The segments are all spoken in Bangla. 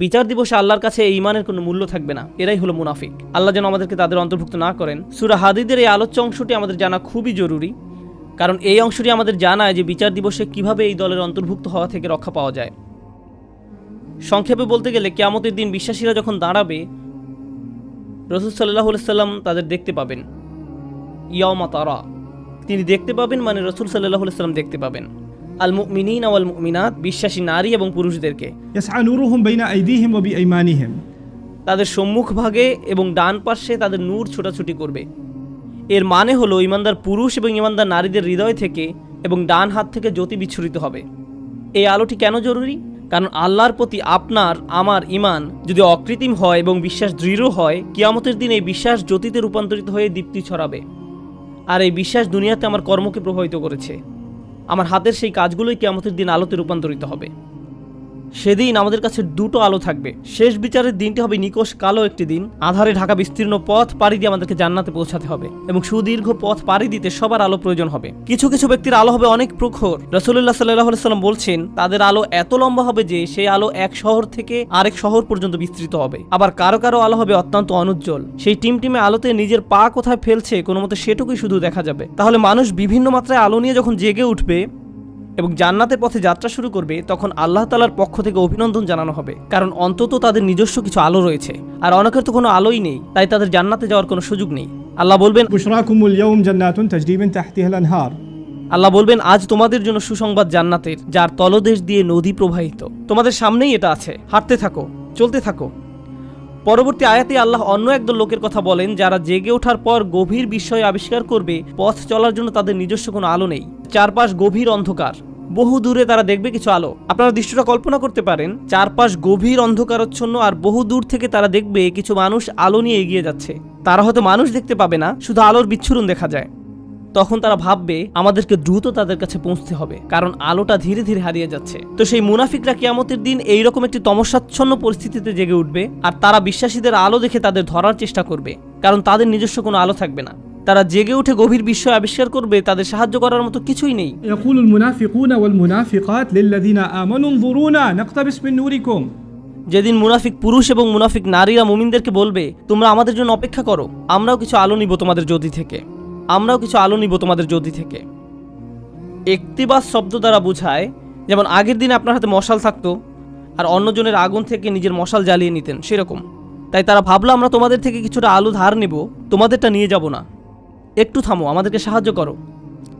বিচার দিবসে আল্লাহর কাছে এই ঈমানের কোনো মূল্য থাকবে না। এরাই হলো মুনাফিক। আল্লাহ যেন আমাদেরকে তাদের অন্তর্ভুক্ত না করেন। সূরা হাদীদের এই আলোচ্য অংশটি আমাদের জানা খুবই জরুরি, কারণ এই অংশটি আমাদের জানায় যে বিচার দিবসে কিভাবে এই দলের অন্তর্ভুক্ত হওয়া থেকে রক্ষা পাওয়া যায়। সংক্ষেপে বলতে গেলে কিয়ামতের দিন বিশ্বাসীরা যখন দাঁড়াবে, রাসূল সাল্লাল্লাহু আলাইহি সাল্লাম তাদের দেখতে পাবেন। ইয়াউমা তারা, তিনি দেখতে পাবেন মানে রাসূল সাল্লাল্লাহু আলাইহি সাল্লাম দেখতে পাবেন আল মুমিনিনা ওয়াল মুমিনাত, বিশ্বাসী নারী এবং পুরুষদেরকে। ইয়াসআ নূরুহুম বাইনা আইদিহিম ওয়া বিআইমানিহিম, তাদের সম্মুখ ভাগে এবং ডান পাশে তাদের নূর ছোটাছুটি করবে। এর মানে হলো ঈমানদার পুরুষ এবং ঈমানদার নারীদের হৃদয় থেকে এবং ডান হাত থেকে জ্যোতি বিচ্ছুরিত হবে। এই আলোটি কেন জরুরি? কারণ আল্লাহর প্রতি আপনার আমার ঈমান যদি অকৃত্রিম হয় এবং বিশ্বাস দৃঢ় হয়, কিয়ামতের দিন এই বিশ্বাস জ্যোতিতে রূপান্তরিত হয়ে দীপ্তি ছড়াবে। আর এই বিশ্বাস দুনিয়াতে আমার কর্মকে প্রভাবিত করেছে। আমার হাতের সেই কাজগুলোই কিয়ামতের দিন আলোতে রূপান্তরিত হবে। সেদিন আমাদের কাছে দুটো আলো থাকবে। শেষ বিচারের দিনটি হবে নিকষ কালো একটি দিন। আধারে ঢাকা বিস্তীর্ণ পথ পাড়ি দিয়ে আমাদেরকে জান্নাতে পৌঁছাতে হবে এবং সুদীর্ঘ পথ পাড়ি দিতে সবার আলো প্রয়োজন হবে। কিছু কিছু ব্যক্তির আলো হবে অনেক প্রখর। রাসূলুল্লাহ সাল্লাল্লাহু আলাইহি সাল্লাম বলছেন, তাদের আলো এত লম্বা হবে যে সেই আলো এক শহর থেকে আরেক শহর পর্যন্ত বিস্তৃত হবে। আবার কারো কারো আলো হবে অত্যন্ত অনুজ্জ্বল। সেই টিমটিমে আলোতে নিজের পা কোথায় ফেলছে কোনো মতে সেটুকুই শুধু দেখা যাবে। তাহলে মানুষ বিভিন্ন মাত্রায় আলো নিয়ে যখন জেগে উঠবে এবং জান্নাতের পথে যাত্রা শুরু করবে, তখন আল্লাহ তাআলার পক্ষ থেকে অভিনন্দন জানানো হবে, কারণ অন্তত তাদের নিজস্ব কিছু আলো রয়েছে। আর অনেকের তো কোনো আলোই নেই, তাই তাদের জান্নাতে যাওয়ার কোনো সুযোগ নেই। আল্লাহ বলবেন, বুশরাকুমুল ইয়াউম জান্নাতুন তাজরি মিন তাহতিহাল আনহার, আল্লাহ বলবেন, আজ তোমাদের জন্য সুসংবাদ জান্নাতের, যার তলদেশ দিয়ে নদী প্রবাহিত। তোমাদের সামনেই এটা আছে, হাঁটতে থাকো, চলতে থাকো। পরবর্তী আয়াতে আল্লাহ অন্য একদল লোকের কথা বলেন, যারা জেগে ওঠার পর গভীর বিস্ময় আবিষ্কার করবে পথ চলার জন্য তাদের নিজস্ব কোনো আলো নেই। চারপাশ গভীর অন্ধকার, বহু দূরে তারা দেখবে কিছু আলো। আপনারা দৃশ্যটা কল্পনা করতে পারেন, চারপাশ গভীর অন্ধকারচ্ছন্ন আর বহু দূর থেকে তারা দেখবে কিছু মানুষ আলো নিয়ে এগিয়ে যাচ্ছে। তারা হয়তো মানুষ দেখতে পাবে না, শুধু আলোর বিচ্ছুরণ দেখা যায়। তখন তারা ভাববে আমাদেরকে দ্রুত তাদের কাছে পৌঁছতে হবে, কারণ আলোটা ধীরে ধীরে হারিয়ে যাচ্ছে। তো সেই মুনাফিকরা কিয়ামতের দিন এইরকম একটি তমসাচ্ছন্ন পরিস্থিতিতে জেগে উঠবে, আর তারা বিশ্বাসীদের আলো দেখে তাদের ধরার চেষ্টা করবে, কারণ তাদের নিজস্ব কোনো আলো থাকবে না। তারা জেগে উঠে গভীর বিস্ময় আবিষ্কার করবে তাদের সাহায্য করার মতো কিছুই নেই। ইয়াকুলুল মুনাফিকুনা ওয়াল মুনাফিকাত লিল্লাযিনা আমানু নযুরুনা নাকতাবিস মিন নূরিকুম, যেদিন মুনাফিক পুরুষ এবং মুনাফিক নারীরা মুমিনদেরকে বলবে, তোমরা আমাদের জন্য অপেক্ষা করো, আমরাও কিছু আলো নিব তোমাদের জ্যোতি থেকে, আমরাও কিছু আলো নিব তোমাদের জ্যোতি থেকে। ইকতিবাস শব্দ দ্বারা বোঝায়, যেমন আগের দিনে আপনার হাতে মশাল থাকতো আর অন্যজনের আগুন থেকে নিজের মশাল জ্বালিয়ে নিতেন, সেরকম। তাই তারা ভাবলো আমরা তোমাদের থেকে কিছুটা আলো ধার নেব, তোমাদেরটা নিয়ে যাব না, একটু থামো, আমাদেরকে সাহায্য করো।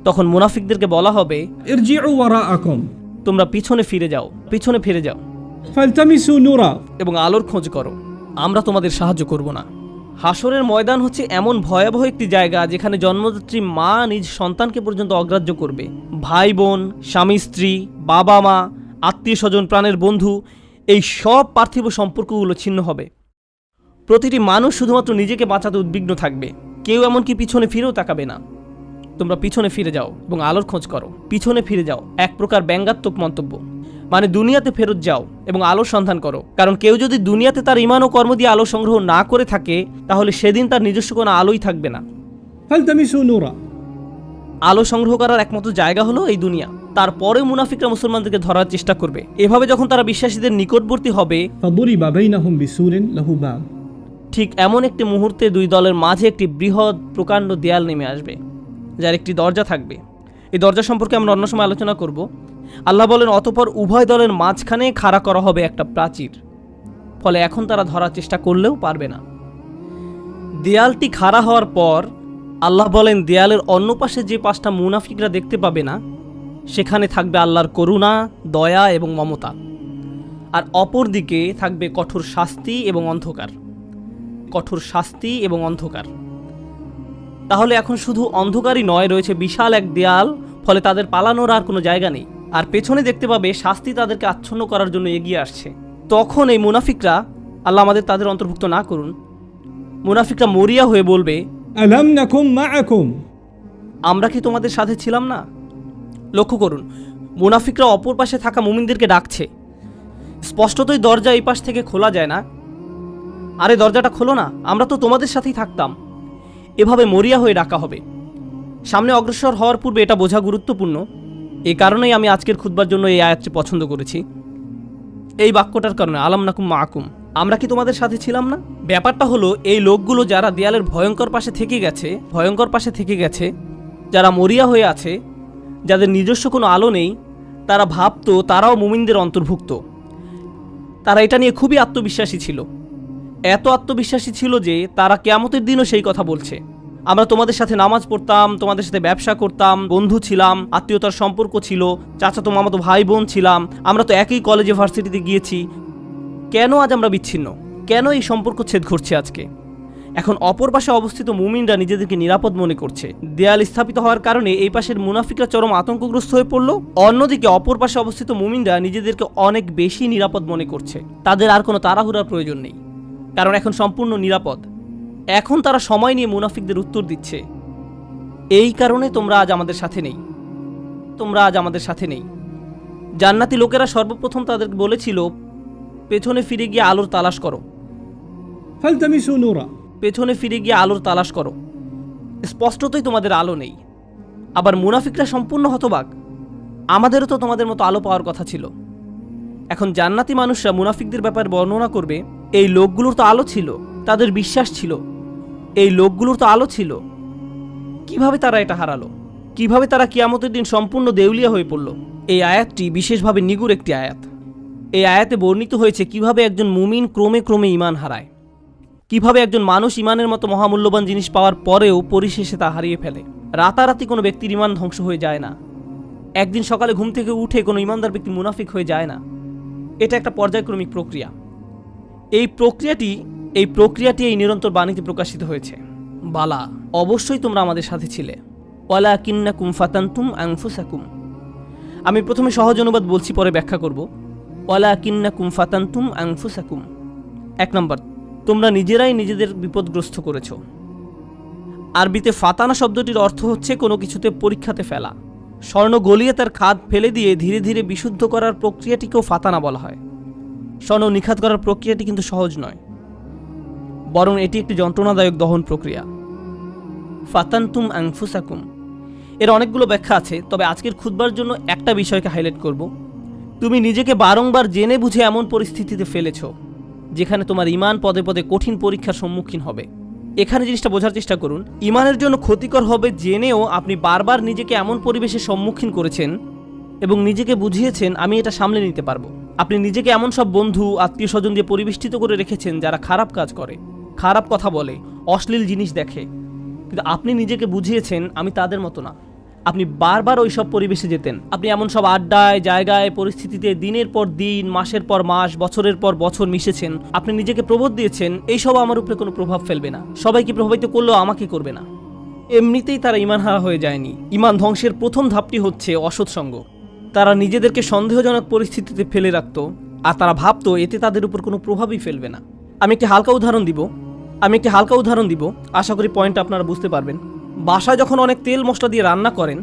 তখন মুনাফিকদেরকে বলা হবে, ইরজিউ ওয়ারাআকুম, তোমরা পিছনে ফিরে যাও, পিছনে ফিরে যাও ফালতামিসু নূরা, এবং আলোর খোঁজ করো, আমরা তোমাদের সাহায্য করব না। হাসরের ময়দান হচ্ছে এমন ভয়াবহ একটি জায়গা যেখানে জন্মদাত্রী মা নিজ সন্তানকে পর্যন্ত অগ্রাহ্য করবে। ভাই বোন, স্বামী স্ত্রী, বাবা মা, আত্মীয় স্বজন, প্রাণের বন্ধু, এই সব পার্থিব সম্পর্কগুলো ছিন্ন হবে। প্রতিটি মানুষ শুধুমাত্র নিজেকে বাঁচাতে উদ্বিগ্ন থাকবে, কেউ এমনকি পিছনে ফিরেও তাকাবে না। তোমরা পিছনে ফিরে যাও এবং আলোর খোঁজ করো, পিছনে ফিরে যাও এক প্রকার ব্যঙ্গাত্মক মন্তব্য, মানে দুনিয়াতে ফেরত যাও এবং আলোর সন্ধান করো। কারণ কেউ যদি দুনিয়াতে তার ঈমান ও কর্ম দিয়ে আলো সংগ্রহ না করে থাকে, তাহলে সেদিন তার নিজস্ব কোনো আলোই থাকবে না। ফালতামিসু নূরা, আলো সংগ্রহ করার একমাত্র জায়গা হলো এই দুনিয়া। তারপরে মুনাফিকরা মুসলমানদেরকে ধরার চেষ্টা করবে। এভাবে যখন তারা বিশ্বাসীদের নিকটবর্তী হবে, ফাদুরিবা বাইনাহুম বিসুরিন লাহু বাব, ঠিক এমন একটি মুহূর্তে দুই দলের মাঝে একটি বৃহৎ প্রকাণ্ড দেয়াল নেমে আসবে, যার একটি দরজা থাকবে। এই দরজা সম্পর্কে আমরা অন্য সময় আলোচনা করব। আল্লাহ বলেন, অতঃপর উভয় দলের মাঝখানে খাড়া করা হবে একটা প্রাচীর, ফলে এখন তারা ধরার চেষ্টা করলেও পারবে না। দেয়ালটি খাড়া হওয়ার পর আল্লাহ বলেন, দেয়ালের অন্য পাশে যে পাঁচটা মুনাফিকরা দেখতে পাবে না, সেখানে থাকবে আল্লাহর করুণা, দয়া এবং মমতা, আর অপর দিকে থাকবে কঠোর শাস্তি এবং অন্ধকার। কঠোর শাস্তি এবং অন্ধকার। তাহলে এখন শুধু অন্ধকারই নয়, রয়েছে বিশাল এক দেয়াল, ফলে তাদের পালানোর আর কোনো জায়গা নেই। আর পেছনে দেখতে পাবে শাস্তি তাদেরকে আচ্ছন্ন করার জন্য এগিয়ে আসছে। তখন এই মুনাফিকরা, আল্লাহ আমাদের তাদের অন্তর্ভুক্ত না করুন, মুনাফিকরা মরিয়া হয়ে বলবে, আলাম নাকুম মাআকুম, আমরা কি তোমাদের সাথে ছিলাম না? লক্ষ্য করুন, মুনাফিকরা অপর পাশে থাকা মুমিনদেরকে ডাকছে। স্পষ্টতই দরজা এই পাশ থেকে খোলা যায় না। আরে দরজাটা খোলো না, আমরা তো তোমাদের সাথেই থাকতাম। এভাবে মরিয়া হয়ে ডাকা হবে। সামনে অগ্রসর হওয়ার পূর্বে এটা বোঝা গুরুত্বপূর্ণ। এই কারণেই আমি আজকের খুতবার জন্য এই আয়াতটি পছন্দ করেছি। এই বাক্যটার কারণে, আলাম নাকুম মাকুম, আমরা কি তোমাদের সাথে ছিলাম না? ব্যাপারটা হলো এই লোকগুলো যারা দেয়ালের ভয়ঙ্কর পাশে থেকে গেছে, যারা মরিয়া হয়ে আছে, যাদের নিজস্ব কোনো আলো নেই, তারা ভাবতো তারাও মুমিনদের অন্তর্ভুক্ত। তারা এটা নিয়ে খুবই আত্মবিশ্বাসী ছিল, এত আত্মবিশ্বাসী ছিল যে তারা কিয়ামতের দিনও সেই কথা বলছে, আমরা তোমাদের সাথে নামাজ পড়তাম, তোমাদের সাথে ব্যবসা করতাম, বন্ধু ছিলাম, আত্মীয়তার সম্পর্ক ছিল, চাচাতো মামাতো ভাই বোন ছিলাম, আমরা তো একই কলেজে ভার্সিটিতে গিয়েছি, কেন আজ আমরা বিচ্ছিন্ন? কেন এই সম্পর্ক ছেদ ঘটছে আজকে? এখন অপর পাশে অবস্থিত মুমিনরা নিজেদেরকে নিরাপদ মনে করছে। দেয়াল স্থাপিত হওয়ার কারণে এই পাশের মুনাফিকরা চরম আতঙ্কগ্রস্ত হয়ে পড়ল, অন্যদিকে অপর পাশে অবস্থিত মুমিনরা নিজেদেরকে অনেক বেশি নিরাপদ মনে করছে। তাদের আর কোনো তাড়াহুড়ার প্রয়োজন নেই, কারণ এখন সম্পূর্ণ নিরাপদ। এখন তারা সময় নিয়ে মুনাফিকদের উত্তর দিচ্ছে, এই কারণে তোমরা আজ আমাদের সাথে নেই। জান্নাতি লোকেরা সর্বপ্রথম তাদেরকে বলেছিল, পেছনে ফিরে গিয়ে আলোর তালাশ করো, فالتمسوا نورا পেছনে ফিরে গিয়ে আলোর তালাশ করো। স্পষ্টতই তোমাদের আলো নেই। আবার মুনাফিকরা সম্পূর্ণ হতবাক, আমাদেরও তো তোমাদের মতো আলো পাওয়ার কথা ছিল। এখন জান্নাতি মানুষরা মুনাফিকদের ব্যাপারে বর্ণনা করবে, এই লোকগুলোর তো আলো ছিল, তাদের বিশ্বাস ছিল, এই লোকগুলোর তো আলো ছিল, কিভাবে তারা এটা হারালো? কিভাবে তারা কিয়ামতের দিন সম্পূর্ণ দেউলিয়া হয়ে পড়ল? এই আয়াতটি বিশেষভাবে নিগুড় একটি আয়াত। এই আয়াতে বর্ণিত হয়েছে কিভাবে একজন মুমিন ক্রমে ক্রমে ঈমান হারায়, কিভাবে একজন মানুষ ঈমানের মতো মহামূল্যবান জিনিস পাওয়ার পরেও পরিশেষে তা হারিয়ে ফেলে। রাতারাতি কোনো ব্যক্তির ঈমান ধ্বংস হয়ে যায় না, একদিন সকালে ঘুম থেকে উঠে কোনো ঈমানদার ব্যক্তি মুনাফিক হয়ে যায় না। এটা একটা পর্যায়ক্রমিক প্রক্রিয়া। এই প্রক্রিয়াটি এই নিরন্তর বাণীতে প্রকাশিত হয়েছে, বালা, অবশ্যই তোমরা আমাদের সাথে ছিলে, ওয়ালাকিন্নাকুম ফাতানতুম আনফুসাকুম। আমি প্রথমে সহজ অনুবাদ বলছি, পরে ব্যাখ্যা করব। ওয়ালাকিন্নাকুম ফাতানতুম আনফুসাকুম। 1 নম্বর, তোমরা নিজেরাই নিজেদের বিপদগ্রস্ত করেছ। আরবিতে ফাতানা শব্দটির অর্থ হচ্ছে কোনো কিছুতে পরীক্ষাতে ফেলা। স্বর্ণ গলিয়ে তার খাদ ফেলে দিয়ে ধীরে ধীরে বিশুদ্ধ করার প্রক্রিয়াটিকেও ফাতানা বলা হয়। স্বর্ণ নিখাত করার প্রক্রিয়াটি কিন্তু সহজ নয়, বরং এটি একটি যন্ত্রণাদায়ক দহন প্রক্রিয়া। ফাতানতুম আনফুসাকুম এর অনেকগুলো ব্যাখ্যা আছে, তবে আজকের খুতবার জন্য একটা বিষয়কে হাইলাইট করব। তুমি নিজেকে বারংবার জেনে বুঝে এমন পরিস্থিতিতে ফেলেছ যেখানে তোমার ঈমান পদে পদে কঠিন পরীক্ষার সম্মুখীন হবে। এখানে জিনিসটা বোঝার চেষ্টা করুন, ঈমানের জন্য ক্ষতিকর হবে জেনেও আপনি বারবার নিজেকে এমন পরিবেশের সম্মুখীন করেছেন এবং নিজেকে বুঝিয়েছেন আমি এটা সামলে নিতে পারবো। আপনি নিজেকে এমন সব বন্ধু আত্মীয় স্বজন দিয়ে পরিবেষ্টিত করে রেখেছেন যারা খারাপ কাজ করে, খারাপ কথা বলে, অশ্লীল জিনিস দেখে, কিন্তু আপনি নিজেকে বুঝিয়েছেন আমি তাদের মতো না। আপনি বারবার ওই সব পরিবেশে যেতেন, আপনি এমন সব আড্ডায়, জায়গায়, পরিস্থিতিতে দিনের পর দিন, মাসের পর মাস, বছরের পর বছর মিশেছেন। আপনি নিজেকে প্রবোধ দিয়েছেন এইসব আমার উপরে কোনো প্রভাব ফেলবে না, সবাইকে প্রভাবিত করলেও আমাকে করবে না। এমনিতেই তারা ঈমান হারা হয়ে যায়নি। ঈমান ধ্বংসের প্রথম ধাপটি হচ্ছে অসৎসঙ্গ। তারা নিজেদেরকে সন্দেহজনক পরিস্থিতিতে ফেলে রাখতো, আর তারা ভাবতো এতে তাদের উপর কোনো প্রভাবই ফেলবে না। আমি একটি হালকা উদাহরণ দিব, আশা করি পয়েন্টটা আপনারা বুঝতে পারবেন। বাসায় যখন অনেক তেল মশলা দিয়ে রান্না করেন,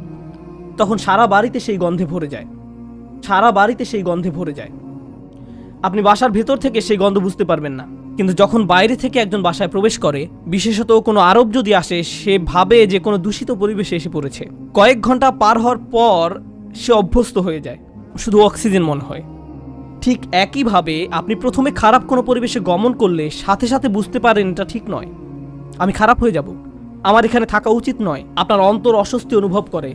তখন সারা বাড়িতে সেই গন্ধে ভরে যায়। আপনি বাসার ভেতর থেকে সেই গন্ধ বুঝতে পারবেন না, কিন্তু যখন বাইরে থেকে একজন বাসায় প্রবেশ করে, বিশেষত কোনো আরব যদি আসে, সে ভাবে যে কোনো দূষিত পরিবেশে এসে পড়েছে। কয়েক ঘন্টা পার হওয়ার পর সে অভ্যস্ত হয়ে যায়, শুধু অক্সিজেন মনে হয়। ঠিক একইভাবে আপনি প্রথমে খারাপ কোনো পরিবেশে গমন করলে সাথে সাথে বুঝতে পারেন এটা ঠিক নয়, আমি খারাপ হয়ে যাব, আমার এখানে থাকা উচিত নয়। আপনার অন্তর অস্বস্তি অনুভব করে।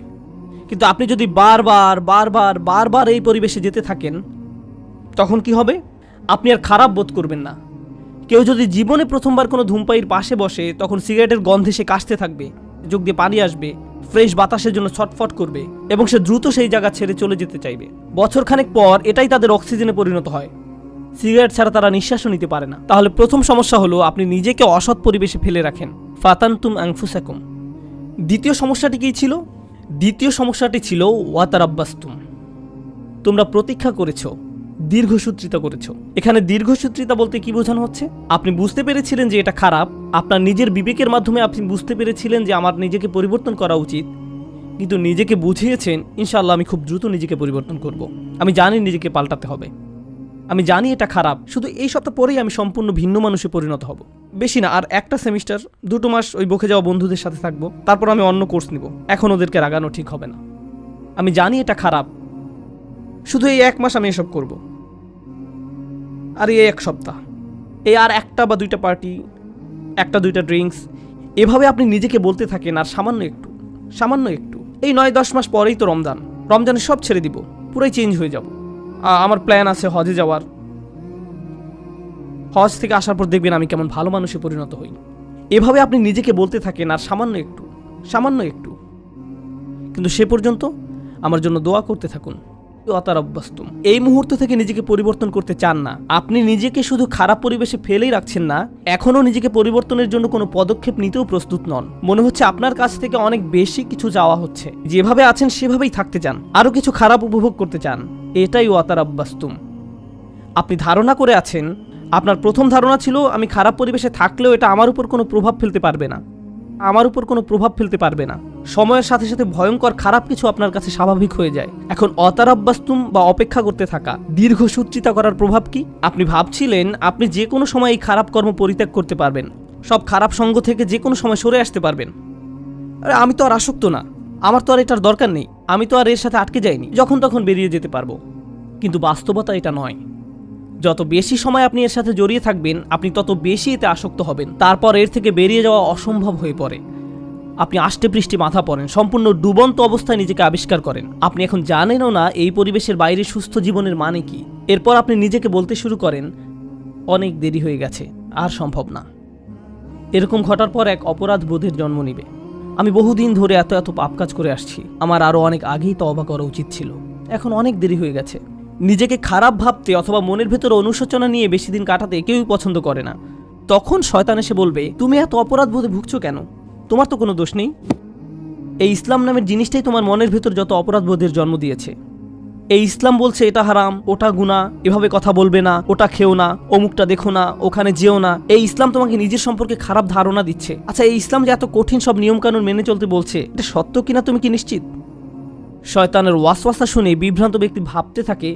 কিন্তু আপনি যদি বারবার এই পরিবেশে যেতে থাকেন, তখন কি হবে? আপনি আর খারাপ বোধ করবেন না। কেউ যদি জীবনে প্রথমবার কোনো ধূমপায়ীর পাশে বসে, তখন সিগারেটের গন্ধে সে কাশতে থাকবে, চোখ দিয়ে পানি আসবে, ফ্রেশ বাতাসের জন্য ছটফট করবে এবং সে দ্রুত সেই জায়গা ছেড়ে চলে যেতে চাইবে। বছরখানেক পর এটাই তাদের অক্সিজেনে পরিণত হয়। সিগারেট ছাড়া তারা নিঃশ্বাসও নিতে পারে না। তাহলে প্রথম সমস্যা হলো আপনি নিজেকে অসৎ পরিবেশে ফেলে রাখেন। ফাতানতুম আনফুসাকুম। দ্বিতীয় সমস্যাটি ছিল ওয়াতারাব্বাসতুম। তোমরা প্রতীক্ষা করেছো, দীর্ঘসূত্রিতা করেছো। এখানে দীর্ঘসূত্রিতা বলতে কি বোঝানো হচ্ছে? আপনি বুঝতে পেরেছিলেন যে এটা খারাপ, আপনার নিজের বিবেকের মাধ্যমে আপনি বুঝতে পেরেছিলেন যে আমার নিজেকে পরিবর্তন করা উচিত, কিন্তু নিজেকে বুঝিয়েছেন ইনশাআল্লাহ আমি খুব দ্রুত নিজেকে পরিবর্তন করব, আমি জানি নিজেকে পাল্টাতে হবে, আমি জানি এটা খারাপ, শুধু এই সপ্তাহ পরেই আমি সম্পূর্ণ ভিন্ন মানুষে পরিণত হব। বেশি না, আর একটা সেমিস্টার 2 মাস ওই বকে যাওয়া বন্ধুদের সাথে থাকবো, তারপর আমি অন্য কোর্স নিব। এখন ওদেরকে রাগানো ঠিক হবে না, আমি জানি এটা খারাপ, শুধু এই 1 মাস আমি এসব করব। আর এই 1 সপ্তাহ, এই আর 1টা বা 2টা পার্টি, 1টা 2টা ড্রিঙ্কস, এভাবে আপনি নিজেকে বলতে থাকেন আর সামান্য একটু এই 9-10 মাস পরেই তো রমজানে সব ছেড়ে দিব, পুরাই চেঞ্জ হয়ে যাব। আমার প্ল্যান আছে হজে যাওয়ার, হজ থেকে আসার পর দেখবেন আমি কেমন ভালো মানুষে পরিণত হই। এভাবে আপনি নিজেকে বলতে থাকেন আর সামান্য একটু, কিন্তু সে পর্যন্ত আমার জন্য দোয়া করতে থাকুন। অতারাব্বাস্তুম, এই মুহূর্ত থেকে নিজেকে পরিবর্তন করতে চান না, আপনি নিজেকে শুধু খারাপ পরিবেশে ফেলেই রাখছেন না, এখনও নিজেকে পরিবর্তনের জন্য কোনো পদক্ষেপ নিতেও প্রস্তুত নন। মনে হচ্ছে আপনার কাছ থেকে অনেক বেশি কিছু চাওয়া হচ্ছে। যেভাবে আছেন সেভাবেই থাকতে চান, আরও কিছু খারাপ উপভোগ করতে চান। এটাই অতারাব্বাস্তুম। আপনি ধারণা করে আছেন, আপনার প্রথম ধারণা ছিল আমি খারাপ পরিবেশে থাকলেও এটা আমার উপর কোনো প্রভাব ফেলতে পারবে না, সময়ের সাথে সাথে ভয়ঙ্কর খারাপ কিছু আপনার কাছে স্বাভাবিক হয়ে যায়। এখন অতারাব্বাস্তুম বা অপেক্ষা করতে থাকা, দীর্ঘসূত্রিতা করার প্রভাব কি? আপনি ভাবছিলেন আপনি যে কোনো সময় এই খারাপ কর্ম পরিত্যাগ করতে পারবেন, সব খারাপ সঙ্গ থেকে যে কোনো সময় সরে আসতে পারবেন। আরে আমি তো আর আসক্ত না, আমার তো আর এটার দরকার নেই, আমি তো আর এর সাথে আটকে যাইনি, যখন তখন বেরিয়ে যেতে পারবো। কিন্তু বাস্তবতা এটা নয়। যত বেশি সময় আপনি এর সাথে জড়িয়ে থাকবেন, আপনি তত বেশি এতে আসক্ত হবেন। তারপর এর থেকে বেরিয়ে যাওয়া অসম্ভব হয়ে পড়ে। আপনি আষ্টে পৃষ্ঠে মাথা পড়েন, সম্পূর্ণ ডুবন্ত অবস্থায় নিজেকে আবিষ্কার করেন। আপনি এখন জানেনও না এই পরিবেশের বাইরে সুস্থ জীবনের মানে কি। এরপর আপনি নিজেকে বলতে শুরু করেন, অনেক দেরি হয়ে গেছে, আর সম্ভব না। এরকম ঘটার পর এক অপরাধ বোধের জন্ম নিবে। আমি বহুদিন ধরে এত পাপ কাজ করে আসছি, আমার আরও অনেক আগেই তওবা করা উচিত ছিল, এখন অনেক দেরি হয়ে গেছে। নিজেকে খারাপ ভাবতে অথবা মনের ভেতরে অনুশোচনা নিয়ে বেশি দিন কাটাতে কেউই পছন্দ করে না। তখন শয়তান এসে বলবে, তুমি এত অপরাধ বোধে ভুগছো কেন? তোমার তো কোনো দোষ নেই। এই ইসলাম নামের জিনিসটাই তোমার মনের ভেতর যত অপরাধ বোধের জন্ম দিয়েছে। এই ইসলাম বলছে এটা হারাম, ওটা গুনাহ, এভাবে কথা বলবে না, ওটা খেও না, অমুকটা দেখো না, ওখানে যেও না। এই ইসলাম তোমাকে নিজের সম্পর্কে খারাপ ধারণা দিচ্ছে। আচ্ছা, এই ইসলাম যে এত কঠিন সব নিয়মকানুন মেনে চলতে বলছে, এটা সত্য কিনা তুমি কি নিশ্চিত? শয়তানের ওয়াসওয়াসা শুনে বিভ্রান্ত ব্যক্তি ভাবতে থাকে,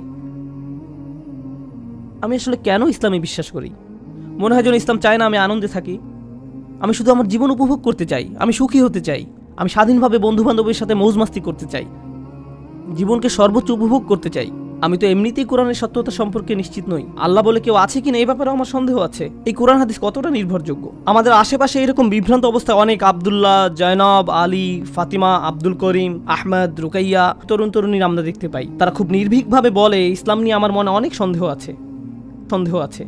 আমি আসলে কেন ইসলামে বিশ্বাস করি? মনে হয় যেন ইসলাম চায় না আমি আনন্দে থাকি। আমি শুধু আমার জীবন উপভোগ করতে চাই, আমি সুখী হতে চাই, আমি স্বাধীনভাবে বন্ধুবান্ধবের সাথে মৌজ মাস্তি করতে চাই, জীবনকে সর্বোচ্চ উপভোগ করতে চাই। আমি তো এমনিতেই কোরআনের সত্যতা সম্পর্কে নিশ্চিত নই। আল্লাহ বলে কেউ আছে কিনা এই ব্যাপারে আমার সন্দেহ আছে। এই কোরআন হাদিস কতটা নির্ভরযোগ্য? আমাদের আশেপাশে এরকম বিভ্রান্ত অবস্থায় অনেক আব্দুল্লাহ, জয়নব, আলী, ফাতিমা, আব্দুল করিম, আহমেদ, রুকাইয়া, তরুণীর আমরা দেখতে পাই। তারা খুব নির্ভীকভাবে বলে, ইসলাম নিয়ে আমার মনে অনেক সন্দেহ আছে।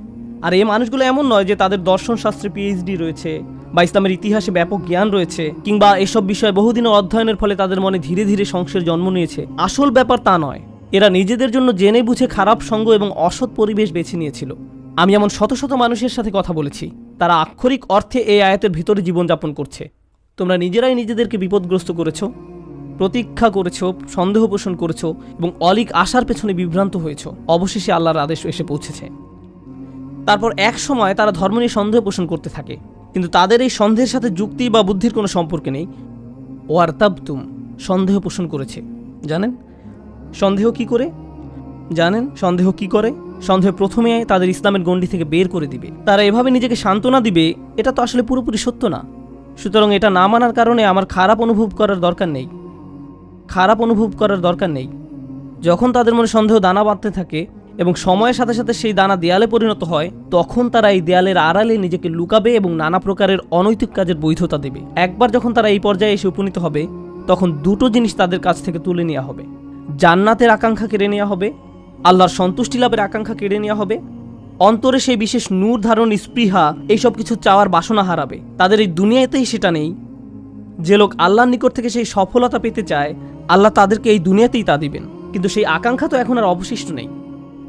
আর এই মানুষগুলো এমন নয় যে তাদের দর্শন শাস্ত্রে পিএইচডি রয়েছে বা ইসলামের ইতিহাসে ব্যাপক জ্ঞান রয়েছে, কিংবা এসব বিষয়ে বহুদিনের অধ্যয়নের ফলে তাদের মনে ধীরে ধীরে সংশয়ের জন্ম নিয়েছে। আসল ব্যাপার তা নয়। এরা নিজেদের জন্য জেনে বুঝে খারাপ সঙ্গ এবং অসৎ পরিবেশ বেছে নিয়েছিল। আমি এমন শত শত মানুষের সাথে কথা বলেছি, তারা আক্ষরিক অর্থে এই আয়াতের ভিতরে জীবনযাপন করছে। তোমরা নিজেরাই নিজেদেরকে বিপদগ্রস্ত করেছো, প্রতীক্ষা করেছো, সন্দেহ পোষণ করেছো এবং অলিক আশার পেছনে বিভ্রান্ত হয়েছো। অবশেষে আল্লাহর আদেশ এসে পৌঁছেছে। তারপর এক সময় তারা ধর্ম নিয়ে সন্দেহ পোষণ করতে থাকে, কিন্তু তাদের এই সন্দেহের সাথে যুক্তি বা বুদ্ধির কোনো সম্পর্ক নেই। ওয়ারতাবতুম, সন্দেহ পোষণ করেছে। জানেন সন্দেহ কি করে? সন্দেহ প্রথমে তাদের ইসলামের গণ্ডি থেকে বের করে দিবে। তারা এভাবে নিজেকে সান্ত্বনা দিবে, এটা তো আসলে পুরোপুরি সত্য না, সুতরাং এটা না মানার কারণে আমার খারাপ অনুভব করার দরকার নেই। যখন তাদের মনে সন্দেহ দানা বাঁধতে থাকে এবং সময়ের সাথে সাথে সেই দানা দেয়ালে পরিণত হয়, তখন তারা এই দেয়ালের আড়ালে নিজেকে লুকাবে এবং নানা প্রকারের অনৈতিক কাজের বৈধতা দেবে। একবার যখন তারা এই পর্যায়ে এসে উপনীত হবে, তখন দুটো জিনিস তাদের কাছ থেকে তুলে নেওয়া হবে। জান্নাতের আকাঙ্ক্ষা কেড়ে নেওয়া হবে, আল্লাহর সন্তুষ্টি লাভের আকাঙ্ক্ষা কেড়ে নেওয়া হবে, অন্তরে সেই বিশেষ নূর ধারণ, স্পৃহা, এইসব কিছু চাওয়ার বাসনা হারাবে। তাদের এই দুনিয়াতেই সেটা নেই। যে লোক আল্লাহর নিকট থেকে সেই সফলতা পেতে চায়, আল্লাহ তাদেরকে এই দুনিয়াতেই তা দিবেন, কিন্তু সেই আকাঙ্ক্ষা তো এখন আর অবশিষ্ট নেই।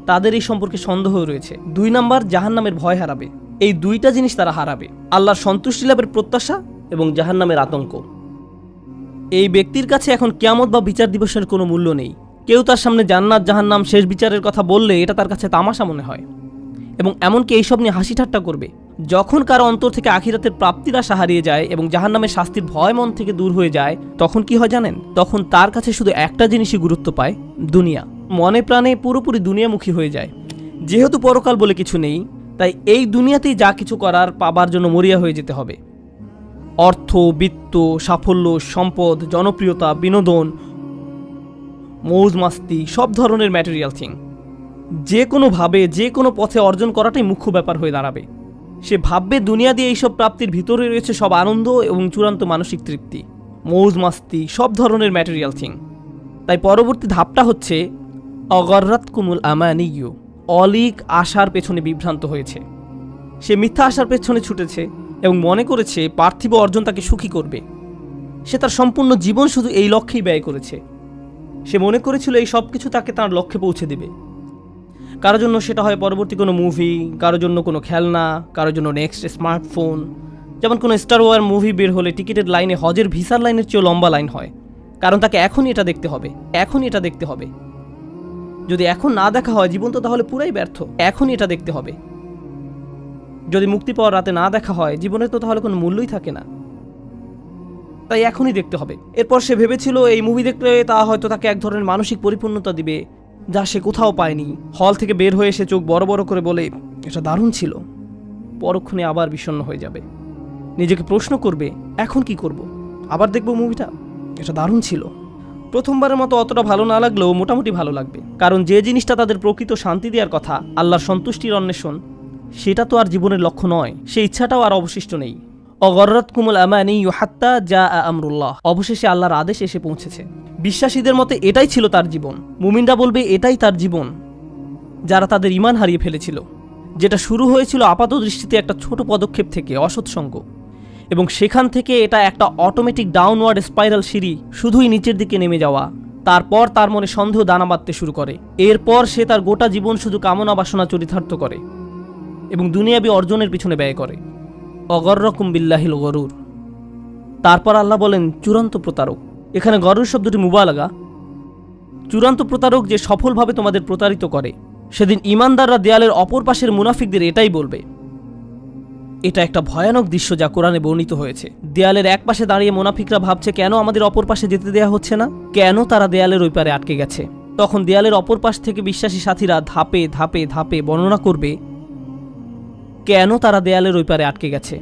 তাদের এই সম্পর্কে সন্দেহ রয়েছে। 2 নাম্বার, জাহান্নামের ভয় হারাবে। এই দুইটা জিনিস তারা হারাবে, আল্লাহর সন্তুষ্টি লাভের প্রত্যাশা এবং জাহান্নামের আতঙ্ক। এই ব্যক্তির কাছে এখন কিয়ামত বা বিচার দিবসের কোনো মূল্য নেই। কেউ তার সামনে জান্নাত, জাহান্নাম, শেষ বিচারের কথা বললে এটা তার কাছে তামাশা মনে হয় এবং এমনকি এইসব নিয়ে হাসি ঠাট্টা করবে। যখন কারো অন্তর থেকে আখিরাতের প্রাপ্তির আশা হারিয়ে যায় এবং জাহান্নামের শাস্তির ভয় মন থেকে দূর হয়ে যায়, তখন কি হয় জানেন? তখন তার কাছে শুধু একটা জিনিসই গুরুত্ব পায়, দুনিয়া। মনে প্রাণে পুরোপুরি দুনিয়ামুখী হয়ে যায়। যেহেতু পরকাল বলে কিছু নেই, তাই এই দুনিয়াতেই যা কিছু করার পাবার জন্য মরিয়া হয়ে যেতে হবে। অর্থ, বিত্ত, সাফল্য, সম্পদ, জনপ্রিয়তা, বিনোদন, মৌজ মাস্তি, সব ধরনের ম্যাটেরিয়াল থিং। যে কোনোভাবে যে কোনো পথে অর্জন করাটাই মুখ্য ব্যাপার হয়ে দাঁড়াবে। সে ভাববে দুনিয়া দিয়ে এইসব প্রাপ্তির ভিতরে রয়েছে সব আনন্দ এবং চূড়ান্ত মানসিক তৃপ্তি, মৌজ মাস্তি, সব ধরনের ম্যাটেরিয়াল থিং। তাই পরবর্তী ধাপটা হচ্ছে অগর্রাতকুমুল আমানিয়্যু, অলিক আশার পেছনে বিভ্রান্ত হয়েছে। সে মিথ্যা আশার পেছনে ছুটেছে এবং মনে করেছে পার্থিব অর্জন তাকে সুখী করবে। সে তার সম্পূর্ণ জীবন শুধু এই লক্ষ্যেই ব্যয় করেছে। সে মনে করেছিল এই সব কিছু তাকে তার লক্ষ্যে পৌঁছে দেবে। কারোর জন্য সেটা হয় পরবর্তী কোনো মুভি, কারোর জন্য কোনো খেলনা, কারোর জন্য নেক্সট স্মার্টফোন। যেমন কোনো স্টার ওয়ার মুভি বের হলে টিকিটের লাইনে হজের ভিসার লাইনের চেয়েও লম্বা লাইন হয়, কারণ তাকে এখনই এটা দেখতে হবে, এখনই এটা দেখতে হবে। যদি এখন না দেখা হয় জীবন তো তাহলে পুরাই ব্যর্থ। এখনই এটা দেখতে হবে। যদি মুক্তি পাওয়ার রাতে না দেখা হয় জীবনের তো তাহলে কোনো মূল্যই থাকে না। তাই এখনই দেখতে হবে। এরপর সে ভেবেছিল এই মুভি দেখলে তা হয়তো তাকে এক ধরনের মানসিক পরিপূর্ণতা দিবে, যা সে কোথাও পায়নি। হল থেকে বের হয়ে এসে চোখ বড় বড় করে বলে, এটা দারুণ ছিল। পরক্ষণে আবার বিষণ্ণ হয়ে যাবে। নিজেকে প্রশ্ন করবে, এখন কি করব? আবার দেখব মুভিটা, এটা দারুণ ছিল। প্রথমবারের মতো অতটা ভালো না লাগলেও মোটামুটি ভালো লাগবে, কারণ যে জিনিসটা তাদের প্রকৃত শান্তি দেওয়ার কথা, আল্লাহর সন্তুষ্টির অন্বেষণ, সেটা তো আর জীবনের লক্ষ্য নয়। সেই ইচ্ছাটাও আর অবশিষ্ট নেই। অগর্রাতকুমুল আমানিয়্যু হাত্তা জাআ আমরুল্লাহ, অবশেষে আল্লাহর আদেশ এসে পৌঁছেছে। বিশ্বাসীদের মতে এটাই ছিল তার জীবন। মুমিনরা বলবে এটাই তার জীবন, যারা তাদের ঈমান হারিয়ে ফেলেছিল, যেটা শুরু হয়েছিল আপাত দৃষ্টিতে একটা ছোট পদক্ষেপ থেকে, অসৎসঙ্গ, এবং সেখান থেকে এটা একটা অটোমেটিক ডাউনওয়ার্ড স্পাইরাল সিঁড়ি, শুধুই নিচের দিকে নেমে যাওয়া। তারপর তার মনে সন্দেহ দানা বাঁধতে শুরু করে। এরপর সে তার গোটা জীবন শুধু কামনা বাসনা চরিতার্থ করে এবং দুনিয়াবী অর্জনের পিছনে ব্যয় করে। অগররকুম বিল্লাহিল গরুর। তারপর আল্লাহ বলেন চূড়ান্ত প্রতারক। এখানে গরুর শব্দটি মুবালাগা। চূড়ান্ত প্রতারক যে সফলভাবে তোমাদের প্রতারিত করে। সেদিন ঈমানদাররা দেয়ালের অপর পাশের মুনাফিকদের এটাই বলবে। এটা একটা ভয়ানক দৃশ্য যা কোরআনে বর্ণিত হয়েছে। দেয়ালের এক পাশে দাঁড়িয়ে মুনাফিকরা ভাবছে কেন আমাদের অপর পাশে যেতে দেয়া হচ্ছে না, কেন তারা দেয়ালের ওই পারে আটকে গেছে। তখন দেয়ালের অপর পাশ থেকে বিশ্বাসী সাথীরা ধাপে ধাপে ধাপে বর্ণনা করবে কেন তারা দেয়ালের ওই পারে আটকে গেছে।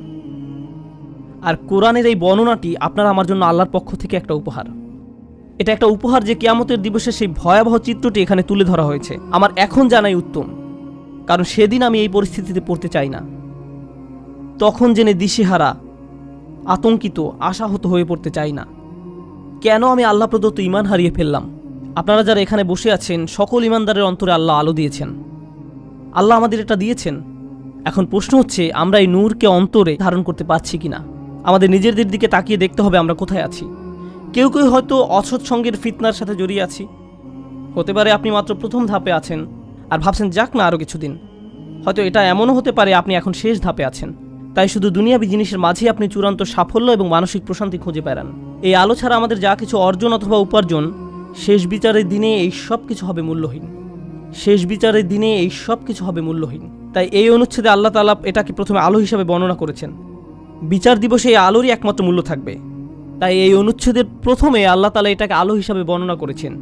আর কোরআনের এই বর্ণনাটি আপনার আমার জন্য আল্লাহর পক্ষ থেকে একটা উপহার। এটা একটা উপহার যে কিয়ামতের দিবসে সেই ভয়াবহ চিত্রটি এখানে তুলে ধরা হয়েছে। আমার এখন জানাই উত্তম, কারণ সেদিন আমি এই পরিস্থিতিতে পড়তে চাই না। তখন জেনে দিশেহারা, আতঙ্কিত, আশাহত হয়ে পড়তে চাই না। কেন আমি আল্লাহ প্রদত্ত ঈমান হারিয়ে ফেললাম। আপনারা যারা এখানে বসে আছেন, সকল ঈমানদারের অন্তরে আল্লাহ আলো দিয়েছেন। আল্লাহ আমাদের এটা দিয়েছেন। এখন প্রশ্ন হচ্ছে আমরা এই নূরকে অন্তরে ধারণ করতে পারছি কিনা। আমাদের নিজেদের দিকে তাকিয়ে দেখতে হবে আমরা কোথায় আছি। কেউ কেউ হয়তো অসৎসঙ্গের ফিতনার সাথে জড়িয়ে আছি। হতে পারে আপনি মাত্র প্রথম ধাপে আছেন আর ভাবছেন যাক না আরও কিছুদিন। হয়তো এটা এমনও হতে পারে আপনি এখন শেষ ধাপে আছেন। তাই শুধু দুনিয়াবী জিনিসের মাঝেই আপনি চূড়ান্ত সাফল্য এবং মানসিক প্রশান্তি খুঁজে বেড়ান। এই আলো ছাড়া আমাদের যা কিছু অর্জন অথবা উপার্জন, শেষ বিচারের দিনে এই সব কিছু হবে মূল্যহীন। শেষ বিচারের দিনে এই সব কিছু হবে মূল্যহীন। তাই এই অনুচ্ছেদে আল্লাহ তাআলা এটাকে প্রথমে আলো হিসাবে বর্ণনা করেছেন। বিচার দিবসে এই আলোরই একমাত্র মূল্য থাকবে। তাই এই অনুচ্ছেদের প্রথমে আল্লাহ তাআলা এটাকে আলো হিসাবে বর্ণনা করেছেন।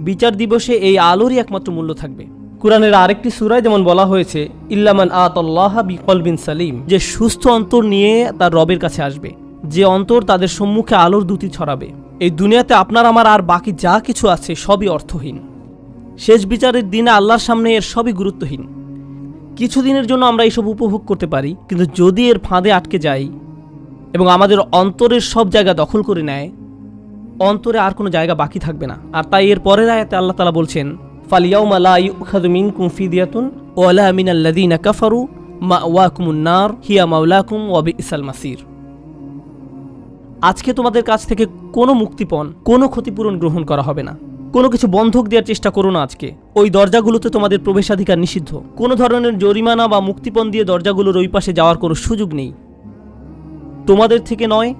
বিচার দিবসে এই আলোরই একমাত্র মূল্য থাকবে। কুরআনের আরেকটি সূরায় যেমন বলা হয়েছে ইল্লামান আতাল্লাহা বিকলবিন সালিম, যে সুস্থ অন্তর নিয়ে তার রবের কাছে আসবে, যে অন্তর তাদের সম্মুখে আলোর দ্যুতি ছড়াবে। এই দুনিয়াতে আপনার আমার আর বাকি যা কিছু আছে সবই অর্থহীন। শেষ বিচারের দিনে আল্লাহর সামনে এর সবই গুরুত্বহীন। কিছুদিনের জন্য আমরা এইসব উপভোগ করতে পারি, কিন্তু যদি এর ফাঁদে আটকে যাই এবং আমাদের অন্তরের সব জায়গা দখল করে নেয়, অন্তরে আর কোনো জায়গা বাকি থাকবে না। আর তাই এর পরের আয়াতে আল্লাহ তাআলা বলছেন ফালিয়াউমা লা ইউখাযু মিনকুম ফিদিয়াতুন ওয়ালা মিনাল্লাযীনা কাফারু মাওয়াকুমুন নার হিয়া মাওলাকুম ওয়া বিসাল মাসির। আজকে তোমাদের কাছ থেকে কোনো মুক্তিপণ, কোনো ক্ষতিপূরণ গ্রহণ করা হবে না। কোনো কিছু বন্ধক দেওয়ার চেষ্টা করো না। আজকে ওই দরজাগুলোতে তোমাদের প্রবেশাধিকার নিষিদ্ধ। কোনো ধরনের জরিমানা বা মুক্তিপণ দিয়ে দরজাগুলোর ওই পাশে যাওয়ার কোনো সুযোগ নেই। তোমাদের থেকে নয়,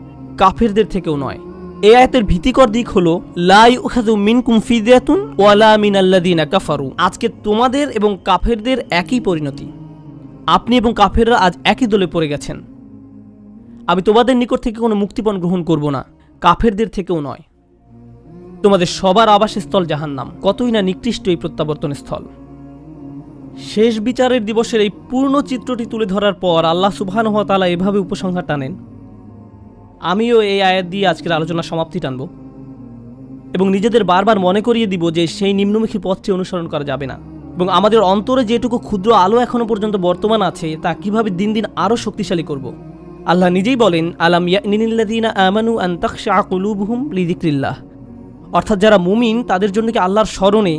কাফেরদের থেকেও নয়। এই আয়াতের ভীতিকর দিক হলো লা ইউখাযু মিনকুম ফিদিয়াতুন ওয়ালা মিনাল্লাযীনা কাফারু। আজকে তোমাদের এবং কাফেরদের একই পরিণতি। আপনি এবং কাফেররা আজ একই দলে পড়ে গেছেন। আমি তোমাদের নিকট থেকে কোনো মুক্তিপণ গ্রহণ করব না, কাফেরদের থেকেও নয়। তোমাদের সবার আবাসস্থল জাহান্নাম। কতই না নিকৃষ্ট এই প্রত্যাবর্তন স্থল। শেষ বিচারের দিবসের এই পূর্ণ চিত্রটি তুলে ধরার পর আল্লাহ সুবহানাহু ওয়া তাআলা এভাবে উপসংহার টানেন। আমিও এই আয়াত দিয়ে আজকের আলোচনা সমাপ্তি টানব এবং নিজেদের বারবার মনে করিয়ে দিব যে সেই নিম্নমুখী পথটি অনুসরণ করা যাবে না, এবং আমাদের অন্তরে যেটুকু ক্ষুদ্র আলো এখনো পর্যন্ত বর্তমান আছে তা কিভাবে দিন দিন আরও শক্তিশালী করব। আল্লাহ নিজেই বলেন, আলাম ইয়ানিল্লাযীনা আমানু আন তাখশা কুলুবুহুম লিযিকরিল্লাহ, অর্থাৎ যারা মুমিন তাদের জন্য কি আল্লাহর স্মরণে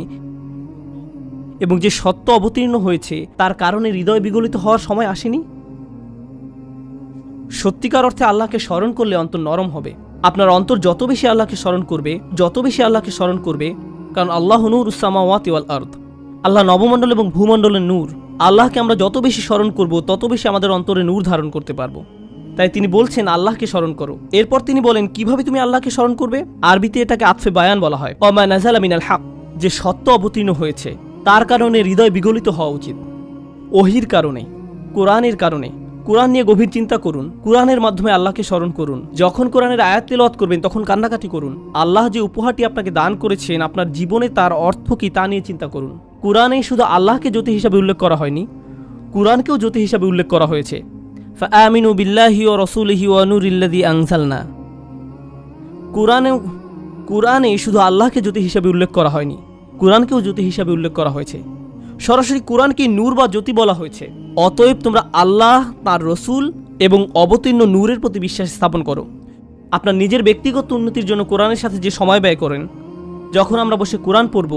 এবং যে সত্য অবতীর্ণ হয়েছে তার কারণে হৃদয় বিগলিত হওয়ার সময় আসেনি? সত্যিকার অর্থে আল্লাহকে স্মরণ করলে অন্তর নরম হবে। আপনার অন্তর যত বেশি আল্লাহকে স্মরণ করবে, কারণ আল্লাহ নূরুস সামাওয়াতি ওয়াল আরদ, আল্লাহ নবমণ্ডল এবং ভূমণ্ডলের নূর। আল্লাহকে আমরা যত বেশি স্মরণ করব তত বেশি আমাদের অন্তরে নূর ধারণ করতে পারবো। তাই তিনি বলছেন আল্লাহকে স্মরণ করো। এরপর তিনি বলেন কিভাবে তুমি আল্লাহকে স্মরণ করবে। আরবিতে এটাকে আতফে বায়ান বলা হয়। ওমা নাযালা মিনাল হক, যে সত্য অবতীর্ণ হয়েছে তার কারণে হৃদয় বিগলিত হওয়া উচিত। ওহির কারণে, কোরআনের কারণে। কোরআন নিয়ে গভীর চিন্তা করুন, কোরআনের মাধ্যমে আল্লাহকে স্মরণ করুন। যখন কোরআনের আয়াত তেলাওয়াত করবেন তখন কান্নাকাটি করুন। আল্লাহ যে উপহারটি আপনাকে দান করেছেন আপনার জীবনে তার অর্থ কি তা নিয়ে চিন্তা করুন। কোরআনেই শুধু আল্লাহকে জ্যোতি হিসাবে উল্লেখ করা হয়নি, কোরআনকেও জ্যোতি হিসাবে উল্লেখ করা হয়েছে। ফাআমিনু বিল্লাহি ওয়া রাসূলিহি ওয়া নূরিল্লাযী আনজালনা। কোরআনে শুধু আল্লাহকে জ্যোতি হিসাবে উল্লেখ করা হয়নি, কোরআনকেও জ্যোতি হিসাবে উল্লেখ করা হয়েছে। সরাসরি কোরআনকে নূর বা জ্যোতি বলা হয়েছে। অতএব তোমরা আল্লাহ, তার রসুল এবং অবতীর্ণ নূরের প্রতি বিশ্বাস স্থাপন করো। আপনার নিজের ব্যক্তিগত উন্নতির জন্য কোরআনের সাথে যে সময় ব্যয় করেন, যখন আমরা বসে কোরআন পড়ব,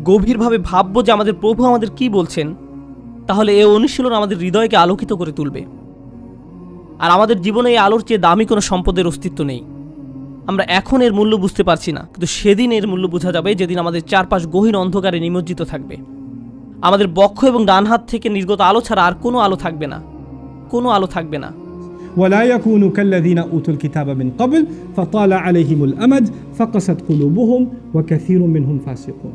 গভীরভাবে ভাববো যে আমাদের প্রভু আমাদের কি বলছেন, তাহলে এই অনুশীলন আমাদের হৃদয়কে আলোকিত করে তুলবে। আর আমাদের জীবনে এই আলোর চেয়ে দামি কোনো সম্পদের অস্তিত্ব নেই। আমরা এখন এর মূল্য বুঝতে পারছি না, কিন্তু সেদিন এর মূল্য বোঝা যাবে যেদিন আমাদের চারপাশ গহীন অন্ধকারে নিমজ্জিত থাকবে। আমাদের বক্ষ এবং ডান হাত থেকে নির্গত আলো ছাড়া আর কোনো আলো থাকবে না, কোনো আলো থাকবে না। ولا يكونوا كالذين أوتوا الكتاب من قبل فطال عليهم الأمد فقست قلوبهم وكثير منهم فاسقون।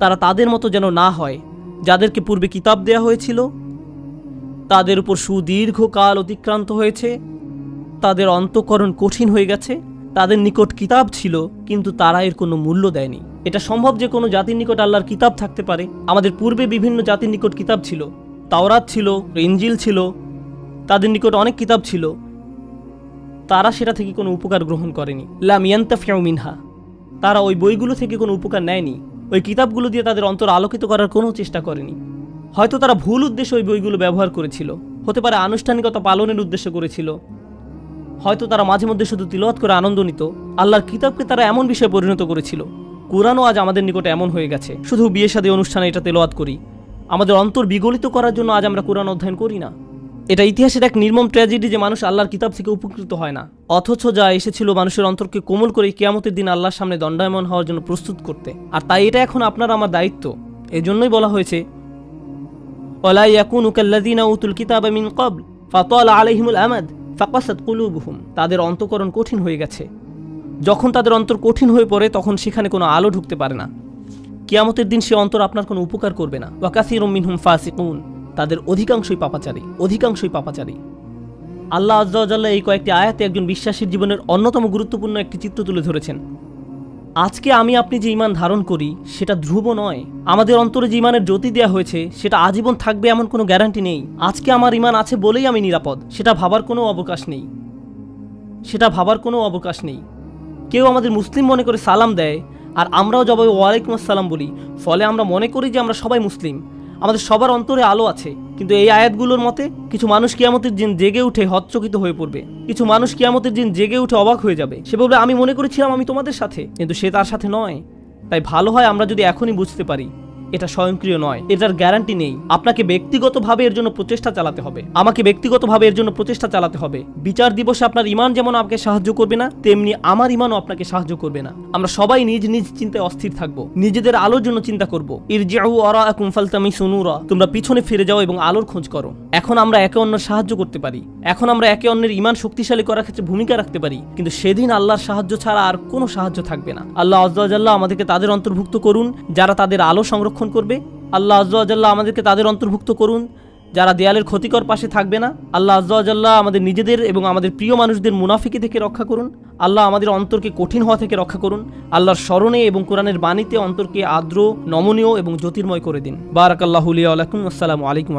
তারা তাদের মতো যেন না হয় যাদেরকে পূর্বে কিতাব দেয়া হয়েছিল, তাদের উপর সুদীর্ঘ কাল অতিক্রান্ত হয়েছে, তাদের অন্তঃকরণ কঠিন হয়ে গেছে। তাদের নিকট কিতাব ছিল কিন্তু তারা এর কোনো মূল্য দেয়নি। এটা সম্ভব যে কোনো জাতির নিকট আল্লাহর কিতাব থাকতে পারে। আমাদের পূর্বে বিভিন্ন জাতির নিকট কিতাব ছিল, তাওরাত ছিল, ইনজিল ছিল, তাদের নিকট অনেক কিতাব ছিল, তারা সেটা থেকে কোনো উপকার গ্রহণ করেনি। লাম ইয়ান্তাফিউ মিনহা, তারা ওই বইগুলো থেকে কোনো উপকার নেয়নি। ওই কিতাবগুলো দিয়ে তাদের অন্তর আলোকিত করার কোনো চেষ্টা করেনি। হয়তো তারা ভুল উদ্দেশ্যে ওই বইগুলো ব্যবহার করেছিল, হতে পারে আনুষ্ঠানিকতা পালনের উদ্দেশ্য করেছিল, হয়তো তারা মাঝে মধ্যে শুধু তিলাওয়াত করে আনন্দ নিত। আল্লাহর কিতাবকে তারা এমন বিষয়ে পরিণত করেছিল। কোরআনও আজ আমাদের নিকটে এমন হয়ে গেছে, শুধু বিয়ে শাদী অনুষ্ঠানে এটা তেলাওয়াত করি। আমাদের অন্তর বিগলিত করার জন্য আজ আমরা কোরআন অধ্যয়ন করি না। এটা ইতিহাসের এক নির্মম ট্র্যাজেডি যে মানুষ আল্লাহর কিতাব থেকে উপকৃত হয় না, অথচ যা এসেছিল মানুষের অন্তরকে কোমল করে কিয়ামতের দিন আল্লাহর সামনে দণ্ডায়মান হওয়ার জন্য প্রস্তুত করতে। আর তাই এটা এখন আপনার আমার দায়িত্ব। এজন্যই বলা হয়েছে ওয়ালা ইয়াকুনু কাল্লাযীনা উতুল কিতাবা মিন ক্বাবল ফাতালা আলাইহিমুল আমাদ ফাকাসাত কুলুবুহুম। তাদের অন্তঃকরণ কঠিন হয়ে গেছে। যখন তাদের অন্তর কঠিন হয়ে পড়ে তখন সেখানে কোনো আলো ঢুকতে পারে না। কিয়ামতের দিন সে অন্তর আপনার কোনো উপকার করবে না। ওয়া কাসীরুম মিনহুম ফাসিকুন, তাদের অধিকাংশই পাপাচারী। আল্লাহ আযজা ওয়া জাল্লা এই কয়েকটি আয়াতে একজন বিশ্বাসীর জীবনের অন্যতম গুরুত্বপূর্ণ একটি চিত্র তুলে ধরেছেন। আজকে আমি আপনি যে ঈমান ধারণ করি সেটা ধ্রুব নয়। আমাদের অন্তরে যে ঈমানের জ্যোতি দেওয়া হয়েছে সেটা আজীবন থাকবে এমন কোনো গ্যারান্টি নেই। আজকে আমার ঈমান আছে বলেই আমি নিরাপদ, সেটা ভাবার কোনো অবকাশ নেই। কেউ আমাদের মুসলিম মনে করে সালাম দেয় আর আমরাও জবাবে ওয়ালাইকুম আসসালাম বলি, ফলে আমরা মনে করি যে আমরা সবাই মুসলিম, আমাদের সবার অন্তরে আলো আছে। কিন্তু এই আয়াতগুলোর মতে কিছু মানুষ কিয়ামতের দিন জেগে উঠে হতচকিত হয়ে পড়বে, কিছু মানুষ কিয়ামতের দিন জেগে উঠে অবাক হয়ে যাবে। সে বলবে আমি মনে করেছিলাম আমি তোমাদের সাথে, কিন্তু সে তার সাথে নয়। তাই ভালো হয় আমরা যদি এখনই বুঝতে পারি এটা স্বয়ংক্রিয় নয়, এটার গ্যারান্টি নেই। আপনাকে ব্যক্তিগতভাবে এর জন্য প্রচেষ্টা চালাতে হবে, আমাকে ব্যক্তিগতভাবে এর জন্য প্রচেষ্টা চালাতে হবে। বিচার দিবসে আপনার ঈমান যেমন আপনাকে সাহায্য করবে না, তেমনি আমার ঈমানও আপনাকে সাহায্য করবে না। আমরা সবাই নিজ নিজ চিন্তায় অস্থির থাকবো, নিজেদের আলোর জন্য চিন্তা করব। ইরজিউ ওয়ারাআকুম ফালতামিসু নূরা, তোমরা পিছনে ফিরে যাও এবং আলোর খোঁজ করো। এখন আমরা একে অন্যের সাহায্য করতে পারি, এখন আমরা একে অন্যের ঈমান শক্তিশালী করার ক্ষেত্রে ভূমিকা রাখতে পারি, কিন্তু সেদিন আল্লাহর সাহায্য ছাড়া আর কোনো সাহায্য থাকবে না। আল্লাহ আযজা ওয়া জাল্লা আমাদেরকে তাদের অন্তর্ভুক্ত করুন যারা তাদের আলো সংরক্ষণ করবে। আল্লাহ আযজা ওয়া জাল্লা আমাদেরকে তাদের অন্তর্ভুক্ত করুন যারা দেয়ালের ক্ষতিকর পাশে থাকবে না। আল্লাহ আযজা ওয়া জাল্লা আমাদের নিজেদের এবং আমাদের প্রিয় মানুষদের মুনাফিকি থেকে রক্ষা করুন। আল্লাহ আমাদের অন্তরকে কঠিন হওয়া থেকে রক্ষা করুন। আল্লাহর স্মরণে এবং কোরআনের বাণীতে অন্তরকে আর্দ্র, নমনীয় এবং জ্যোতির্ময় করে দিন। বারাকাল্লাহু লি ওয়া লাকুম। আসসালামু আলাইকুম।